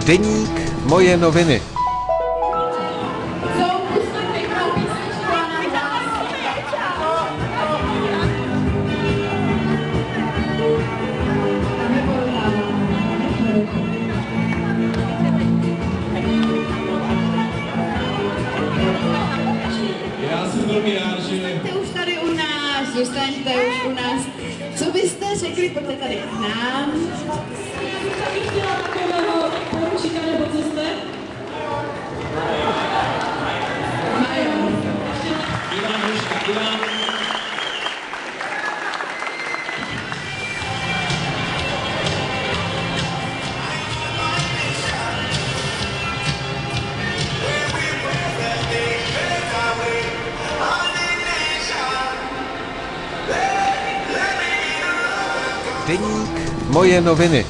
Deník Moje noviny. Já jsem velmi rád, že... Zůstaňte už tady u nás, zůstaňte už u nás. Co byste řekli, pojďte tady k nám. Taky chtěla takového poručíka, nebo co jste? Ivan Hruška, Ivan. Deník Moje noviny.